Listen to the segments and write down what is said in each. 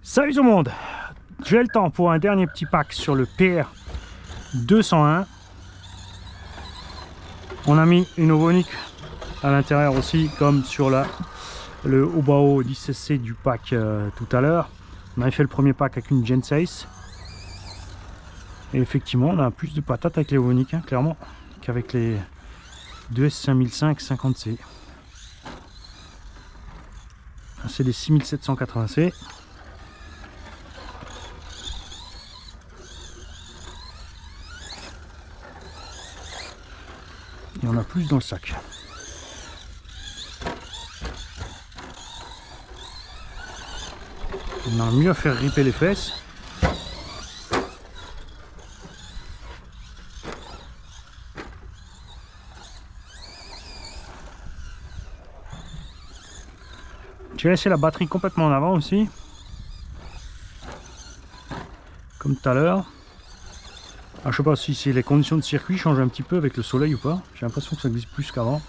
Salut tout le monde, j'ai le temps pour un dernier petit pack sur le PR 201. On a mis une ovonique à l'intérieur aussi, comme sur le Obao 10cc du pack tout à l'heure. On avait fait le premier pack avec une Gen 6. Et effectivement, on a plus de patates avec les ovoniques, hein, clairement, qu'avec les 2S5005 50C. C'est des 6780C. Et on a plus dans le sac. On a mieux à faire ripper les fesses. J'ai laissé la batterie complètement en avant aussi. Comme tout à l'heure. Alors, je sais pas si les conditions de circuit changent un petit peu avec le soleil ou pas. J'ai l'impression que ça glisse plus qu'avant.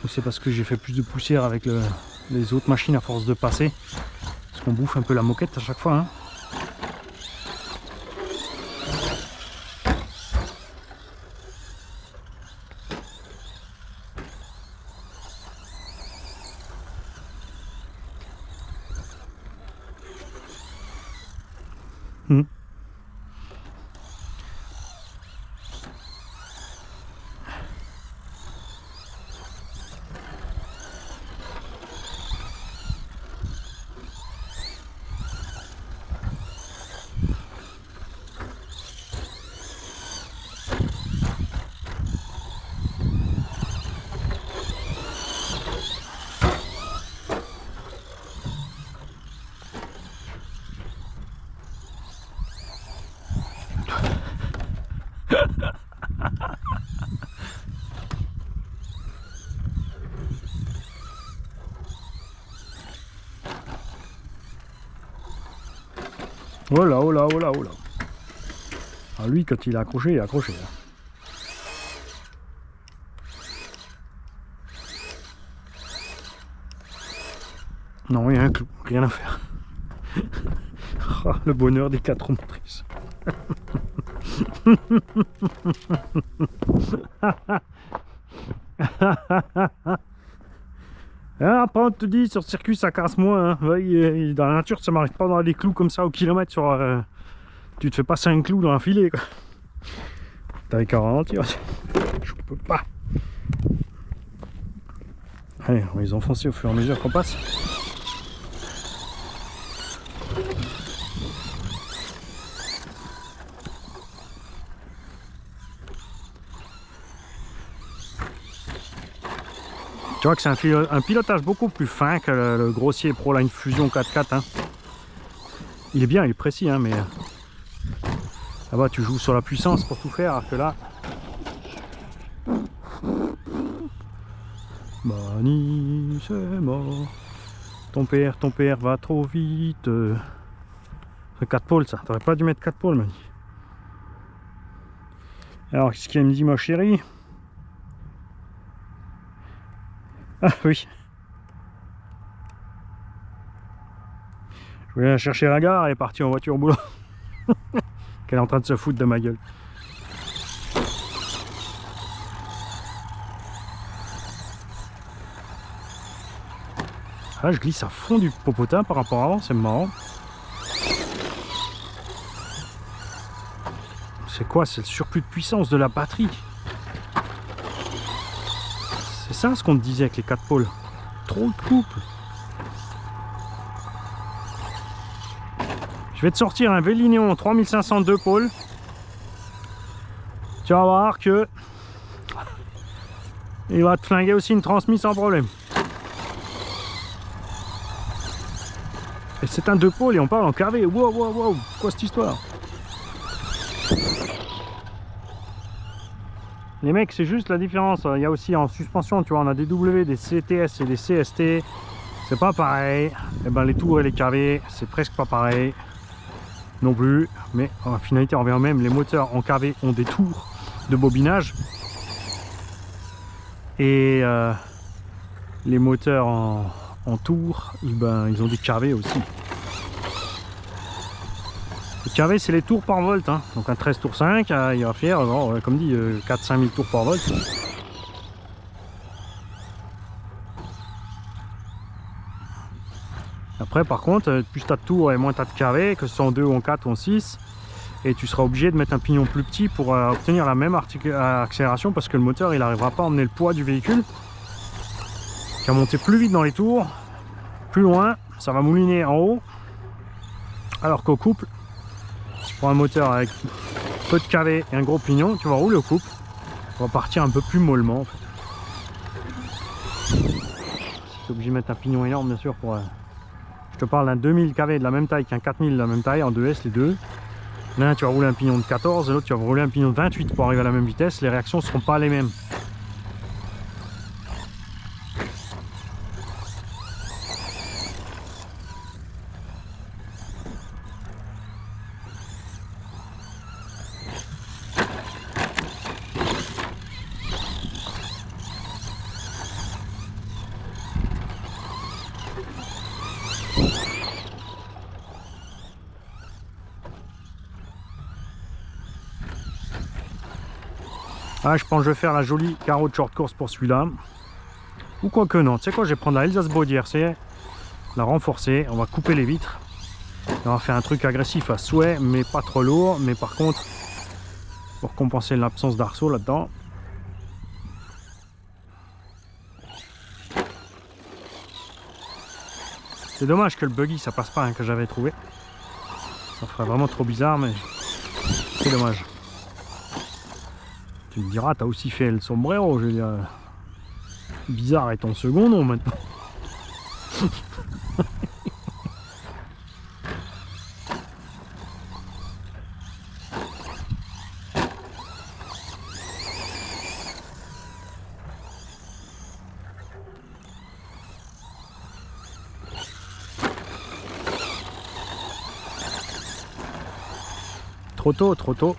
Ou c'est parce que j'ai fait plus de poussière avec les autres machines à force de passer. Parce qu'on bouffe un peu la moquette à chaque fois. Hein. Oh là, oh là, oh là, oh là. Ah, lui, quand il a accroché, il a accroché. Là. Non, il y a un clou, rien à faire. Oh, le bonheur des 4 roues motrices. Après on te dit sur le circuit ça casse moins, hein. Ouais, dans la nature ça m'arrive pas dans des clous comme ça au kilomètre sur tu te fais pas 5 clous dans un filet quoi. T'avais qu'à ralentir, je peux pas. Allez, on va les enfoncer au fur et à mesure qu'on passe. Tu vois que c'est un pilotage beaucoup plus fin que le grossier Proline Fusion 4x4. Hein. Il est bien, il est précis, hein, mais là-bas tu joues sur la puissance pour tout faire, alors que là... Mani, c'est mort. Ton père va trop vite. C'est 4 pôles ça, t'aurais pas dû mettre 4 pôles, Mani. Alors, qu'est-ce qu'elle me dit, ma chérie? Ah oui. Je voulais la chercher à la gare, elle est partie en voiture au boulot. Qu'elle est en train de se foutre de ma gueule. Ah, je glisse à fond du popotin par rapport à avant, c'est marrant. C'est quoi? C'est le surplus de puissance de la batterie. C'est ça ce qu'on te disait avec les 4 pôles. Trop de couple. Je vais te sortir un Vélignon 3502 pôles. Tu vas voir que il va te flinguer aussi une transmise sans problème. Et c'est un 2 pôles et on parle en carré. Wow, wow, wow. Quoi cette histoire? Les mecs, c'est juste la différence. Il y a aussi en suspension, tu vois, on a des W, des CTS et des CST. C'est pas pareil. Et ben les tours et les KV, c'est presque pas pareil non plus. Mais en finalité, on revient même. Les moteurs en KV ont des tours de bobinage. Et les moteurs en tour, et ben, ils ont des KV aussi. Les KV, c'est les tours par volt, hein. Donc un 13 tours 5, il va faire, comme dit, 4-5 000 tours par volt. Après, par contre, plus tu as de tours et moins tu as de KV, que ce soit en 2 ou en 4 ou en 6, et tu seras obligé de mettre un pignon plus petit pour obtenir la même accélération, parce que le moteur il n'arrivera pas à emmener le poids du véhicule, qui va monter plus vite dans les tours, plus loin, ça va mouliner en haut, alors qu'au couple, si tu prends un moteur avec peu de KV et un gros pignon, tu vas rouler au couple, on va partir un peu plus mollement en fait. Tu es obligé de mettre un pignon énorme bien sûr pour... Je te parle d'un 2000 kV de la même taille qu'un 4000 de la même taille, en 2S les deux. L'un tu vas rouler un pignon de 14, l'autre tu vas rouler un pignon de 28 pour arriver à la même vitesse, les réactions ne seront pas les mêmes. Ah, je pense que je vais faire la jolie carreau de short course pour celui-là. Ou quoi que non. Tu sais quoi, je vais prendre la Elsace Body RC, la renforcer, on va couper les vitres. Et on va faire un truc agressif à souhait, mais pas trop lourd. Mais par contre, pour compenser l'absence d'arceau là-dedans. C'est dommage que le buggy ça passe pas, hein, que j'avais trouvé. Ça ferait vraiment trop bizarre, mais c'est dommage. Tu me diras, t'as aussi fait le sombrero, je veux dire. Bizarre est ton second nom maintenant. Trop tôt, trop tôt.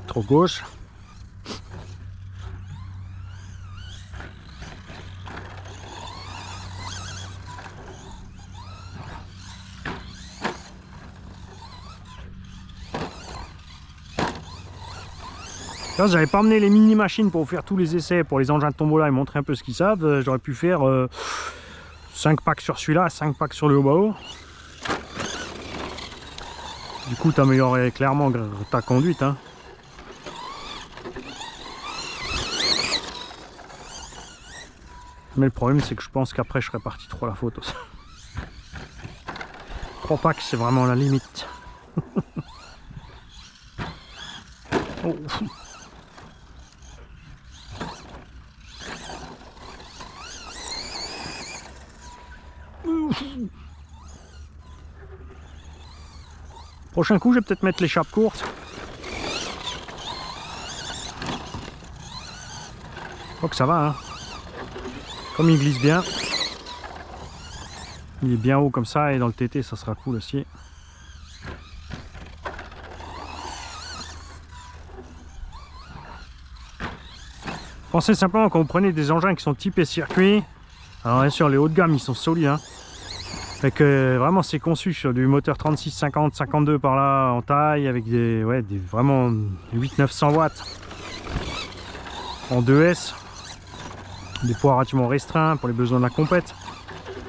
Trop gauche. J'avais pas amené les mini machines pour faire tous les essais pour les engins de tombola et montrer un peu ce qu'ils savent. J'aurais pu faire 5 packs sur celui-là, 5 packs sur le Hobao. Du coup, tu améliorerais clairement ta conduite, hein. Mais le problème, c'est que je pense qu'après, je serais parti trop à la faute aussi. 3 packs, c'est vraiment la limite. Oh. Prochain coup, je vais peut-être mettre l'échappe courte. Je crois que ça va, hein. Comme il glisse bien. Il est bien haut comme ça et dans le TT, ça sera cool aussi. Pensez simplement quand vous prenez des engins qui sont typés circuit. Alors bien sûr, les hauts de gamme, ils sont solides, hein. Fait que vraiment c'est conçu sur du moteur 36, 50, 52 par là en taille avec des vraiment 800-900 watts en 2S, des poids relativement restreints pour les besoins de la compète.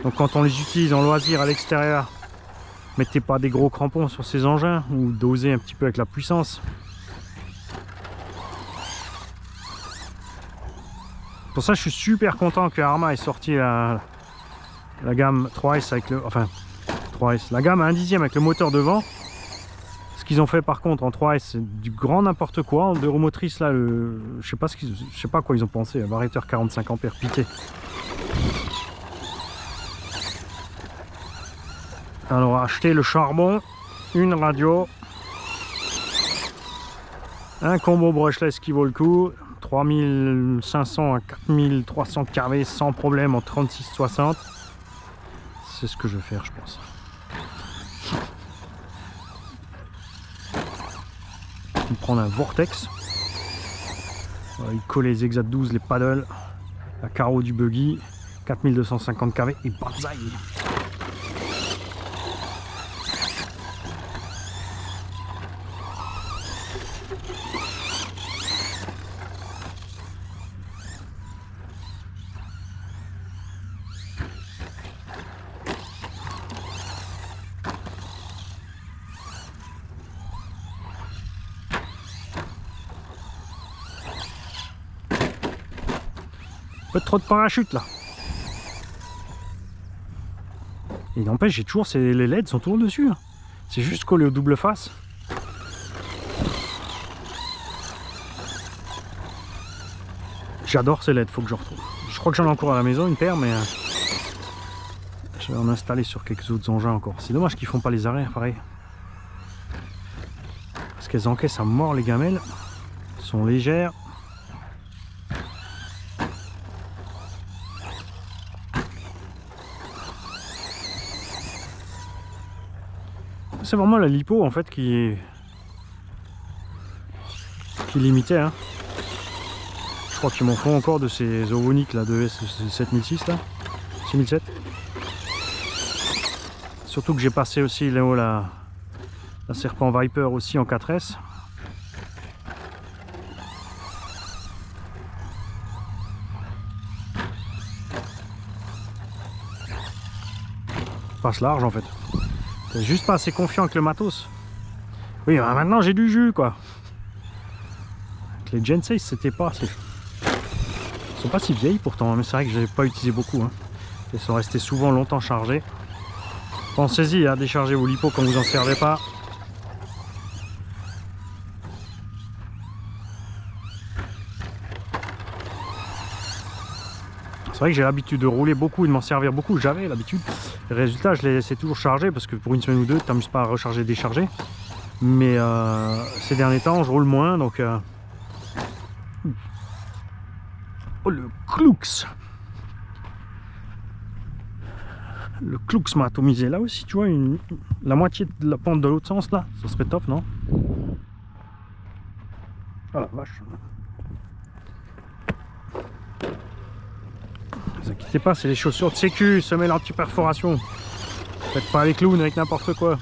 Donc quand on les utilise en loisir à l'extérieur, mettez pas des gros crampons sur ces engins ou dosez un petit peu avec la puissance. Pour ça je suis super content que Arrma ait sorti la gamme 3S avec le... Enfin, 3S. La gamme à 1/10 avec le moteur devant. Ce qu'ils ont fait par contre en 3S, c'est du grand n'importe quoi. En 2 roues motrices, là, je sais pas quoi ils ont pensé. Un variateur 45 ampères piqué. Alors, acheter le charbon, une radio, un combo brushless qui vaut le coup. 3500 à 4300 kV sans problème en 36-60. C'est ce que je vais faire, je pense. Je vais prendre un vortex. Il collait les Exat 12, les paddles, la carreau du buggy, 4250 kV et banzai. Peu trop de parachute là. Et n'empêche, j'ai toujours les LED sont toujours dessus. Hein. C'est juste collé au double face. J'adore ces LED, faut que je retrouve. Je crois que j'en ai encore à la maison une paire, mais je vais en installer sur quelques autres engins encore. C'est dommage qu'ils font pas les arrêts pareil. Parce qu'elles encaissent à mort les gamelles. Elles sont légères. C'est vraiment la lipo en fait qui limitait. Hein. Je crois qu'ils m'en font encore de ces Ovonic là, de S7006 là, 6007. Surtout que j'ai passé aussi là-haut la Serpent Viper aussi en 4S. Passe large en fait. T'es juste pas assez confiant avec le matos. Oui, bah maintenant j'ai du jus quoi. Avec les Gen 6 c'était pas assez. Ils sont pas si vieilles pourtant, mais c'est vrai que je n'ai pas utilisé beaucoup. Hein. Ils sont restés souvent longtemps chargés. Pensez-y à décharger vos lipos quand vous en servez pas. C'est vrai que j'ai l'habitude de rouler beaucoup et de m'en servir beaucoup. J'avais l'habitude. Le résultat, je les laissais toujours charger parce que pour une semaine ou deux, tu t'amuses pas à recharger et décharger. Mais ces derniers temps, je roule moins donc. Oh le Klux! Le Klux m'a atomisé. Là aussi, tu vois, la moitié de la pente de l'autre sens là, ça serait top, non? Oh la vache! Ne vous inquiétez pas, c'est les chaussures de sécu, semelle anti-perforation. Faites pas les clowns avec n'importe quoi.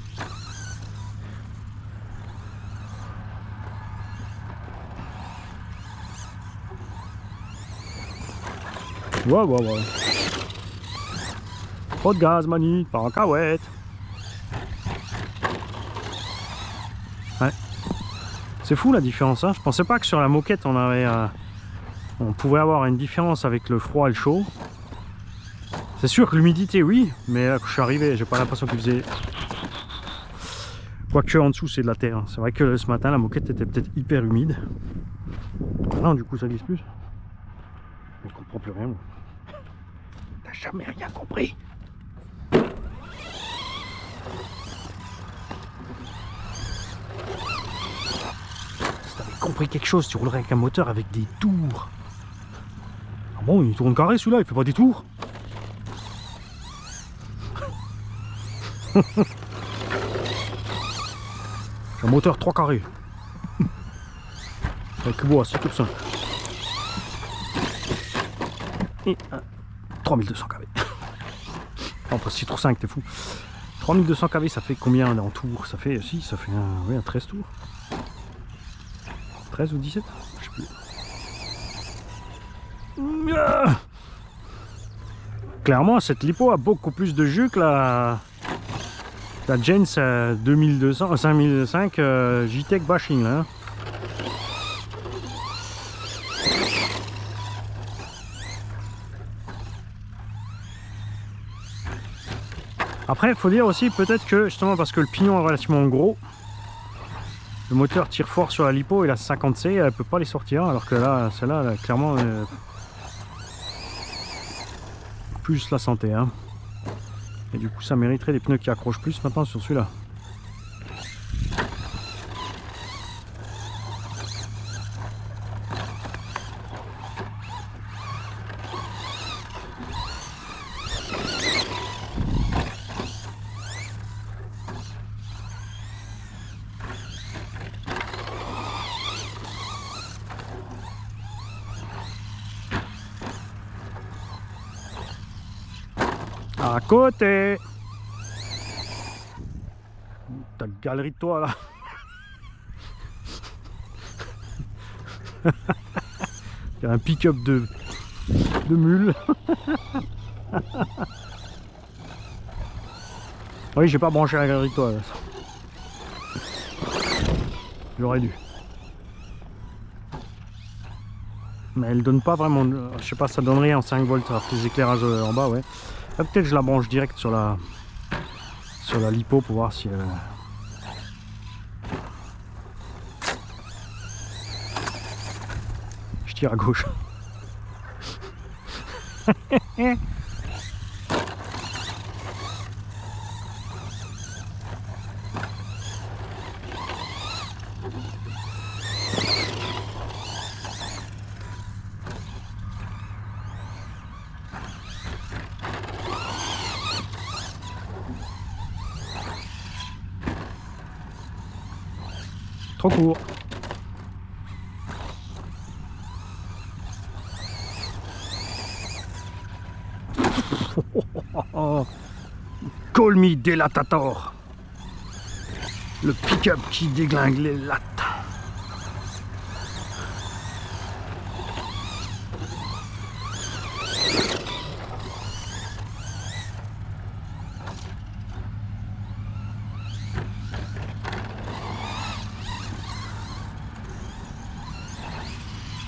Ouais. Trop de gaz, mani, pas en cahuète. Ouais. C'est fou la différence, hein. Je pensais pas que sur la moquette on pouvait avoir une différence avec le froid et le chaud. C'est sûr que l'humidité, oui, mais là, quand je suis arrivé, j'ai pas l'impression qu'il faisait. Quoique en dessous, c'est de la terre. Hein. C'est vrai que ce matin, la moquette était peut-être hyper humide. Non, du coup, ça glisse plus. Je comprends plus rien. T'as jamais rien compris. Si t'avais compris quelque chose, tu roulerais avec un moteur avec des tours. Ah bon, il tourne carré celui-là, il fait pas des tours. J'ai un moteur 3 carrés. Avec bois, 6 tours 5. Et 3200 kV. Enfin 6 tours 5, t'es fou. 3200 kV, ça fait combien en tours? Ça fait, si, ça fait un 13 tours. 13 ou 17? Je sais plus. Clairement, cette lipo a beaucoup plus de jus que la Jens 2200, 5005 JTEC Bashing là. Après, il faut dire aussi peut-être que justement parce que le pignon est relativement gros, le moteur tire fort sur la lipo et la 50C, elle ne peut pas les sortir, alors que là, celle-là, clairement, plus la santé. Hein. Et du coup, ça mériterait des pneus qui accrochent plus maintenant sur celui-là. À côté. Ta galerie de toi là. Il y a un pick-up de mule. Oui, j'ai pas branché la galerie de toi là. J'aurais dû. Mais elle donne pas vraiment. Je sais pas, ça donnerait en 5 volts avec les éclairages en bas, ouais. Peut-être je la branche direct sur la lipo pour voir si elle. Je tire à gauche. Trop court. Call me Delatator. Le pick-up qui déglingue les lattes.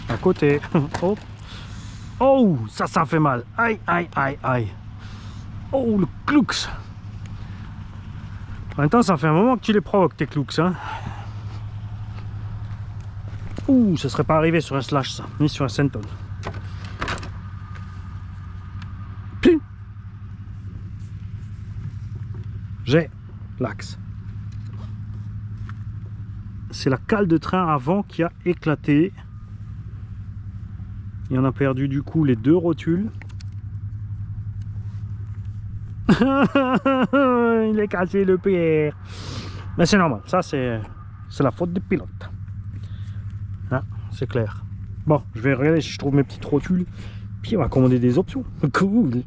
À côté. Oh. Oh, ça fait mal. Aïe, aïe, aïe, aïe. Oh, le clous. En même temps, ça fait un moment que tu les provoques, tes clous, hein. Ouh, ça serait pas arrivé sur un slash, ça, ni sur un centon. J'ai l'axe. C'est la cale de train avant qui a éclaté. Et on a perdu du coup les 2 rotules. Il est cassé le PR. Mais c'est normal, ça c'est la faute des pilotes. Hein, c'est clair. Bon, je vais regarder si je trouve mes petites rotules. Puis on va commander des options. Cool.